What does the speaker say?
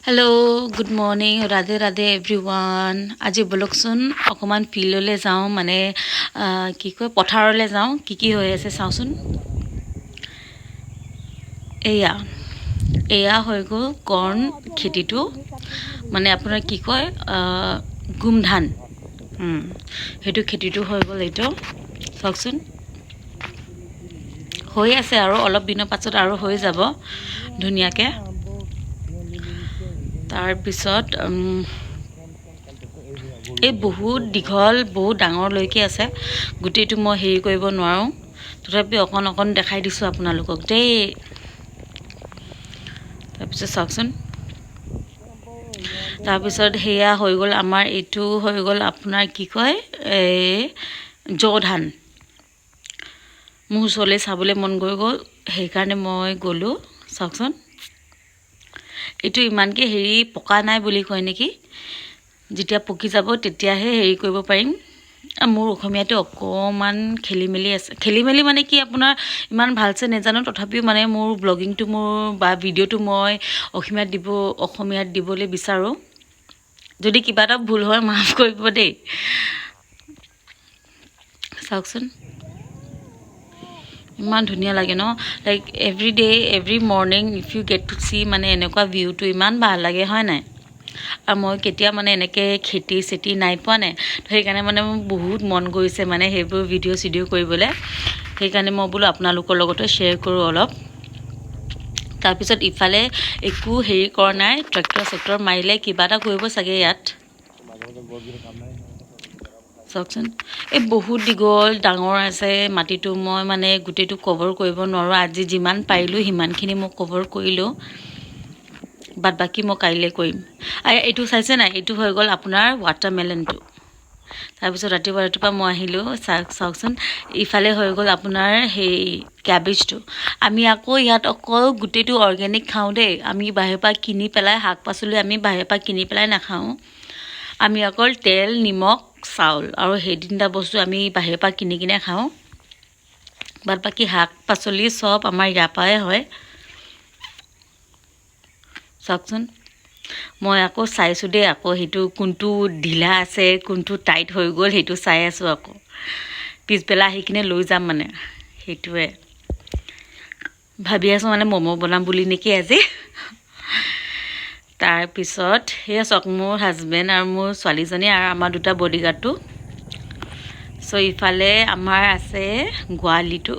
hello good morning Radhe Radhe everyone आज बोलकचोन अकमान फिल्डले जाऊँ माने कि कय पथारले जाऊँ कि हो आछे चाওচোন एया एया হৈ গ'ল কৰ্ণ খেতিটো মানে আপোনাৰ কি কয় গুম ধান হেতু খেতিটো হৈ গ'ল এইটো চাওকচোন হৈ আছে আৰু অলপ দিনৰ পাছত আৰু হৈ যাব ধুনিয়াকে तार पिছত এই বহুত দীঘল বহুত ডাঙৰ লৈকে আছে গুটেটো মই হেৰি কৰিব নোৱাৰো তথাপি অকন অকন দেখাই দিছো আপোনালোকক দেই তাৰ পিছত চাওকচোন তাৰ পিছত হেয়া হৈ গ'ল আমাৰ এটো হৈ গ'ল আপোনাৰ কি কয় জধান মুছলে চাবলে মন গৈ গ'ল সেই কাৰণে মই গলো চাওকচোন এটো ইমানকে হেৰি পকা নাই বুলি কয় নেকি যেতিয়া পকি যাব তেতিয়াহে হেৰি কৰিব পাৰিম মোৰ অসমীয়াটো অকমান খেলিমেলি আছে খেলিমেলি মানে কি আপোনাৰ ইমান ভালছে নেজানো তথাপিও মানে মোৰ ব্লগিংটো মোৰ বা ভিডিওটো মই অসমীয়াত দিবলৈ বিচাৰো যদি কিবা এটা ভুল হয় মাফ কৰিব দেই চাওকচোন ইমান ধুনিয়া লাগে ন like every day every morning if you get to see মানে এনেকুৱা ভিউটো ইমান ভাল লাগে হয় নাই আৰ মই কেতিয়া মানে এনেকে খেতি সেতি নাই পোৱা নাই তো সেই কাৰণে মানে বহুত মন গৈছে মানে হেবোৰ ভিডিও কৰিবলে সেই কাৰণে মই বলো আপোনালোকৰ লগতে শেয়াৰ কৰো অলপ তাৰ পিছত ইফালে একো হেৰি কৰ নাই ট্ৰেক্টৰ মাৰিলে কিবা এটা কৰিব চাগে ইয়াত চাওকচোন এই বহুত দীঘল ডাঙৰ আছে মাটিটো মই মানে গুটেটো কভাৰ কৰিব নোৱাৰো আজি যিমান পাৰিলো হিমানখিনি মই কভাৰ কৰিলো বাট বাকি মই কাইলে কৰিম আৰু এটো চাইছে না এটো হৈ গ'ল আপোনাৰ ওয়াটাৰমেলনটো তাৰ পিছত ৰাতিপুৱা মই আহিলো চাওকচোন ইফালে হৈ গ'ল আপোনাৰ হেই ক্যাবেজটো আমি আকৌ ইয়াত অকল গুটেটো অৰ্গেনিক খাও দেই আমি বাহিৰৰ পৰা কিনি পেলাই শাক পাচলি আমি বাহিৰৰ পৰা কিনি পেলাই নাখাও আমি অকল তেল নিমখ চাউল আৰু সেই তিনটা বস্তু আমি বাহিৰৰ পৰা কিনি খাও বাট বাকি শাক পাচলি সব আমাৰ ইয়াৰ পৰাই হয় চাওকচোন মই আকৌ চাইছো দে আকৌ হেতু কোনটো ঢিলা আছে কোনটো টাইট হৈ গ'ল হেতু চাই আছো আকৌ পিছবেলা আহি কিনে লৈ যাম মানে হেতুৱে ভাবি আছো মানে মমো বনাম বুলি নেকি আজি তাৰ পিছত হেয়া চক মোৰ হাজবেন্ড আৰু মোৰ ছোৱালীজনী আৰু আমাৰ দুটা বডিগাৰ্ডটো সো ইফালে আমাৰ আছে গোৱালিটো